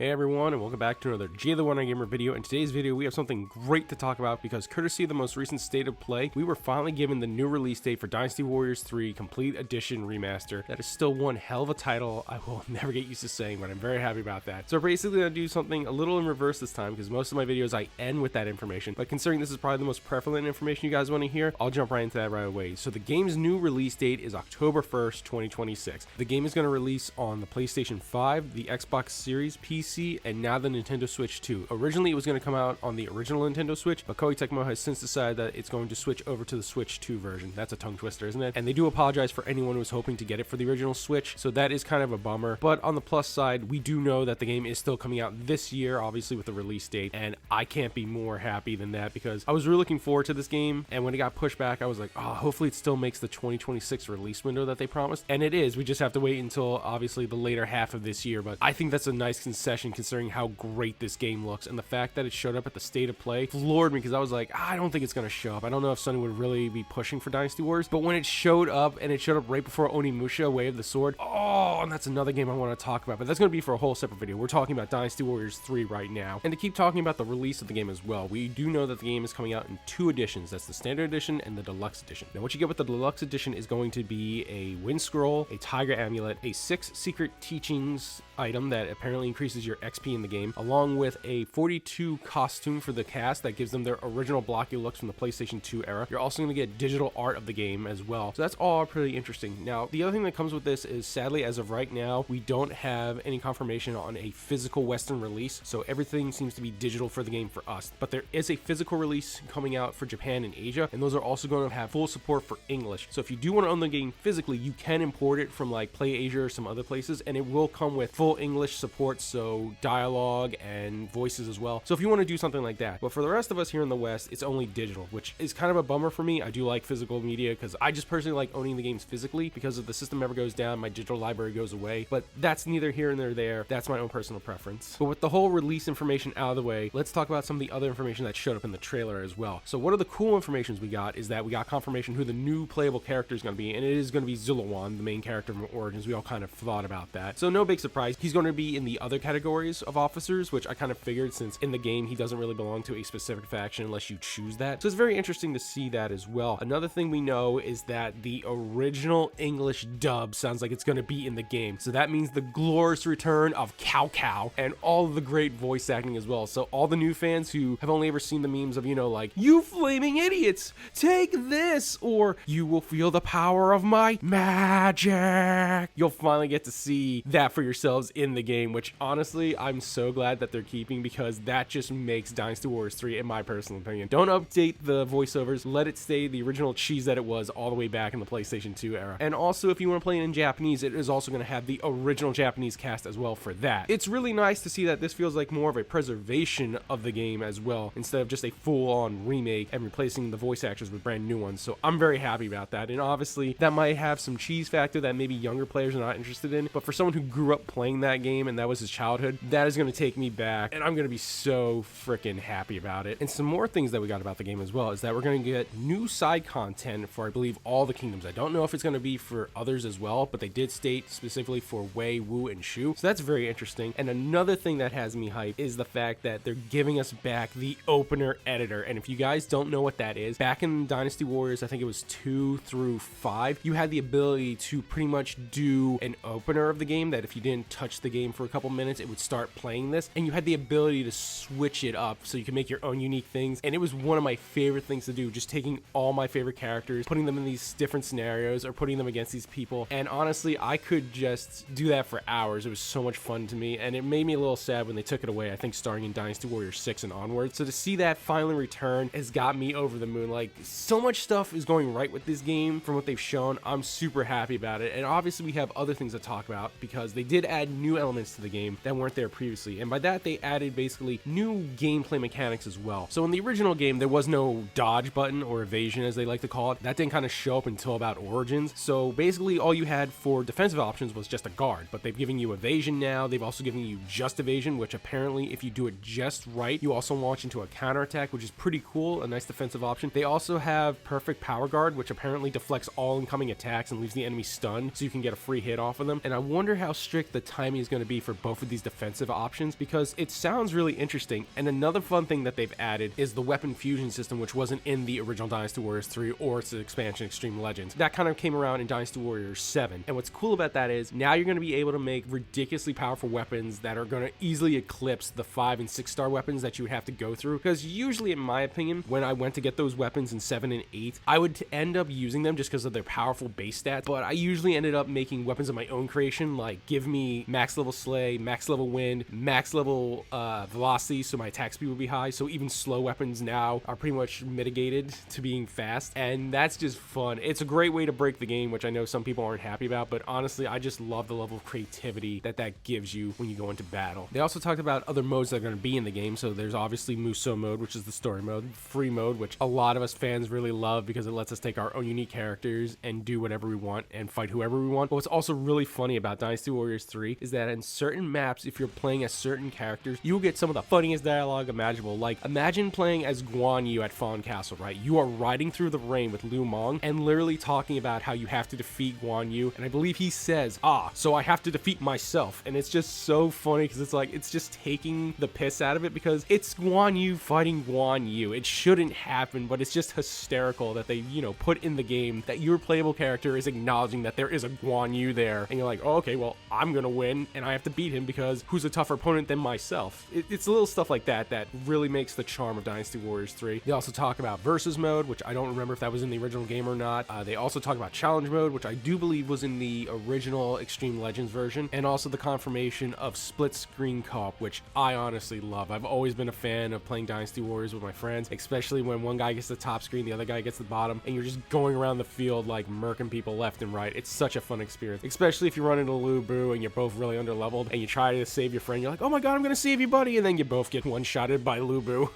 Hey everyone, and welcome back to another Jay the One Gamer video. In today's video, we have something great to talk about because courtesy of the most recent State of Play, we were finally given the new release date for Dynasty Warriors 3 Complete Edition Remaster. That is still one hell of a title I will never get used to saying, but I'm very happy about that. So we're basically going to do something a little in reverse this time because most of my videos I end with that information, but considering this is probably the most prevalent information you guys want to hear, I'll jump right into that right away. So the game's new release date is October 1st, 2026. The game is going to release on the PlayStation 5, the Xbox Series, PC, and now the Nintendo Switch 2. Originally, it was going to come out on the original Nintendo Switch, but Koei Tecmo has since decided that it's going to switch over to the Switch 2 version. That's a tongue twister, isn't it? And they do apologize for anyone who was hoping to get it for the original Switch, so that is kind of a bummer. But on the plus side, we do know that the game is still coming out this year, obviously with the release date, and I can't be more happy than that because I was really looking forward to this game, and when it got pushed back, I was like, oh, hopefully it still makes the 2026 release window that they promised, and it is. We just have to wait until, obviously, the later half of this year, but I think that's a nice concession considering how great this game looks, and the fact that it showed up at the State of Play floored me because I was like, I don't think it's going to show up. I don't know if Sony would really be pushing for Dynasty Warriors, but when it showed up, and it showed up right before Onimusha Way of the Sword, oh, and that's another game I want to talk about, but that's going to be for a whole separate video. We're talking about Dynasty Warriors 3 right now, and to keep talking about the release of the game as well, we do know that the game is coming out in two editions. That's the Standard Edition and the Deluxe Edition. Now, what you get with the Deluxe Edition is going to be a Wind Scroll, a Tiger Amulet, a 6 Secret Teachings item that apparently increases your XP in the game, along with a 42 costume for the cast that gives them their original blocky looks from the PlayStation 2 era. You're also going to get digital art of the game as well. So that's all pretty interesting. Now, the other thing that comes with this is, sadly, as of right now, we don't have any confirmation on a physical Western release. So everything seems to be digital for the game for us. But there is a physical release coming out for Japan and Asia, and those are also going to have full support for English. So if you do want to own the game physically, you can import it from like Play Asia or some other places, and it will come with full English support, so dialogue and voices as well. So if you want to do something like that. But for the rest of us here in the West, it's only digital, which is kind of a bummer for me. I do like physical media because I just personally like owning the games physically, because if the system ever goes down, my digital library goes away. But that's neither here nor there. That's my own personal preference. But with the whole release information out of the way, let's talk about some of the other information that showed up in the trailer as well. So one of the cool informations we got is that we got confirmation who the new playable character is going to be, and it is going to be Zulawan, the main character from Origins. We all kind of thought about that. So no big surprise. He's going to be in the other categories of officers, which I kind of figured since in the game he doesn't really belong to a specific faction unless you choose that. So it's very interesting to see that as well. Another thing we know is that the original English dub sounds like it's going to be in the game. So that means the glorious return of Cow Cow and all of the great voice acting as well. So all the new fans who have only ever seen the memes of, you know, like, you flaming idiots, take this, or you will feel the power of my magic, you'll finally get to see that for yourselves in the game, which honestly I'm so glad that they're keeping, because that just makes Dynasty Warriors 3, in my personal opinion. Don't update the voiceovers, let it stay the original cheese that it was all the way back in the PlayStation 2 era. And also, if you want to play it in Japanese, it is also going to have the original Japanese cast as well for that. It's really nice to see that this feels like more of a preservation of the game as well, instead of just a full-on remake and replacing the voice actors with brand new ones. So I'm very happy about that, and obviously that might have some cheese factor that maybe younger players are not interested in, but for someone who grew up playing that game and that was his childhood, that is going to take me back, and I'm going to be so freaking happy about it. And some more things that we got about the game as well is that we're going to get new side content for, I believe, all the kingdoms. I don't know if it's going to be for others as well, but they did state specifically for Wei, Wu, and Shu, so that's very interesting. And another thing that has me hyped is the fact that they're giving us back the opener editor. And if you guys don't know what that is, back in Dynasty Warriors, I think it was 2 through 5, you had the ability to pretty much do an opener of the game that if you didn't touch the game for a couple minutes, it would start playing this, and you had the ability to switch it up so you can make your own unique things. And it was one of my favorite things to do, just taking all my favorite characters, putting them in these different scenarios, or putting them against these people. And honestly, I could just do that for hours. It was so much fun to me, and it made me a little sad when they took it away, I think starting in Dynasty Warriors 6 and onwards. So to see that finally return has got me over the moon. Like, so much stuff is going right with this game from what they've shown. I'm super happy about it. And obviously we have other things to talk about because they did add new elements to the game that weren't there previously, and by that they added basically new gameplay mechanics as well. So in the original game there was no dodge button, or evasion as they like to call it. That didn't kind of show up until about Origins. So basically all you had for defensive options was just a guard, but they've given you evasion now. They've also given you just evasion, which apparently if you do it just right, you also launch into a counterattack, which is pretty cool, a nice defensive option. They also have perfect power guard, which apparently deflects all incoming attacks and leaves the enemy stunned, so you can get a free hit off of them. And I wonder how strict the timing is going to be for both of these defensive options because it sounds really interesting. And another fun thing that they've added is the weapon fusion system, which wasn't in the original Dynasty Warriors 3 or its expansion Extreme Legends. That kind of came around in Dynasty Warriors 7. And what's cool about that is now you're going to be able to make ridiculously powerful weapons that are going to easily eclipse the 5 and 6 star weapons that you would have to go through. Because usually, in my opinion, when I went to get those weapons in 7 and 8, I would end up using them just because of their powerful base stats. But I usually ended up making weapons of my own creation, like give me max level Slay, max level Wind, max level Velocity, so my attack speed would be high. So even slow weapons now are pretty much mitigated to being fast, and that's just fun. It's a great way to break the game, which I know some people aren't happy about, but honestly, I just love the level of creativity that gives you when you go into battle. They also talked about other modes that are going to be in the game. So there's obviously Muso mode, which is the story mode, free mode, which a lot of us fans really love because it lets us take our own unique characters and do whatever we want and fight whoever we want. But what's also really funny about Dynasty Warriors 3 is that in certain maps, if you're playing as certain characters, you'll get some of the funniest dialogue imaginable. Like, imagine playing as Guan Yu at Fawn Castle, right? You are riding through the rain with Lu Meng and literally talking about how you have to defeat Guan Yu, and I believe he says, so I have to defeat myself. And it's just so funny because it's like, it's just taking the piss out of it because it's Guan Yu fighting Guan Yu. It shouldn't happen, but it's just hysterical that they, put in the game that your playable character is acknowledging that there is a Guan Yu there, and you're like, oh, okay, well, I'm gonna win and I have to beat him because who's a tougher opponent than myself? It's little stuff like that that really makes the charm of Dynasty Warriors 3. They also talk about versus mode, which I don't remember if that was in the original game or not. They also talk about challenge mode, which I do believe was in the original Extreme Legends version, and also the confirmation of split screen co-op, which I honestly love. I've always been a fan of playing Dynasty Warriors with my friends, especially when one guy gets the top screen, the other guy gets the bottom, and you're just going around the field like murking people left and right. It's such a fun experience, especially if you run into Lu Bu and you're both really underleveled and you try to save your friend. You're like, oh my god, I'm gonna save you, buddy, and then you both get one-shotted by Lu Bu.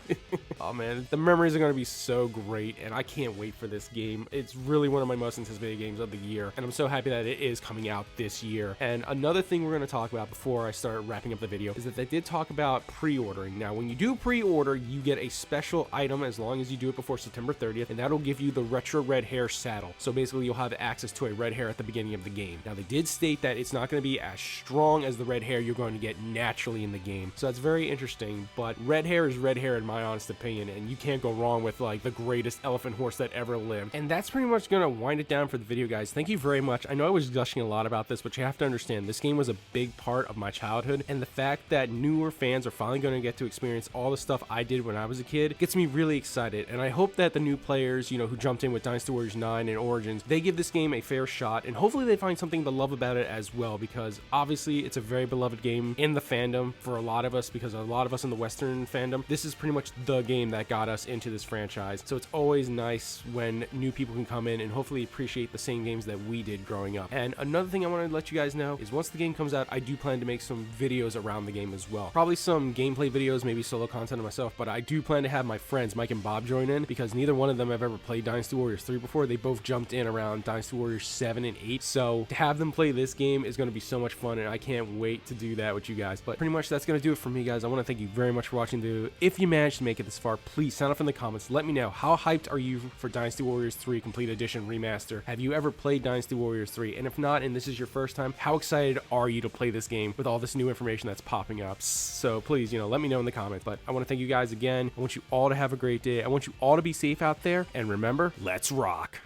Oh man, the memories are gonna be so great, and I can't wait for this game. It's really one of my most anticipated games of the year, and I'm so happy that it is coming out this year. And another thing we're gonna talk about before I start wrapping up the video is that they did talk about pre-ordering. Now, when you do pre-order, you get a special item as long as you do it before September 30th, and that'll give you the retro red hair saddle. So basically, you'll have access to a red hair at the beginning of the game. Now, they did state that it's not going to be as strong as the red hair you're going to get naturally in the game. So that's very interesting, but red hair is red hair in my honest opinion, and you can't go wrong with like the greatest elephant horse that ever lived. And that's pretty much going to wind it down for the video, guys. Thank you very much. I know I was gushing a lot about this, but you have to understand, this game was a big part of my childhood, and the fact that newer fans are finally going to get to experience all the stuff I did when I was a kid gets me really excited. And I hope that the new players, who jumped in with Dynasty Warriors 9 and Origins, they give this game a fair shot, and hopefully they find something to love about it as well, because obviously it's a very beloved game in the fandom for a lot of us, because a lot of us in the Western fandom, this is pretty much the game that got us into this franchise. So it's always nice when new people can come in and hopefully appreciate the same games that we did growing up. And another thing I want to let you guys know is once the game comes out, I do plan to make some videos around the game as well. Probably some gameplay videos, maybe solo content of myself, but I do plan to have my friends Mike and Bob join in, because neither one of them have ever played Dynasty Warriors 3 before. They both jumped in around Dynasty Warriors 7 and 8, so to have them play this game is going to be so much fun, and I can't wait to do that with you guys. But pretty much that's going to do it for me, guys. I want to thank you very much for watching the video. If you managed to make it this far, please sound off in the comments. Let me know, how hyped are you for Dynasty Warriors 3 Complete Edition Remaster? Have you ever played Dynasty Warriors 3? And if not, and this is your first time, how excited are you to play this game with all this new information that's popping up? So please, let me know in the comments. But I want to thank you guys again. I want you all to have a great day. I want you all to be safe out there, and remember, let's rock.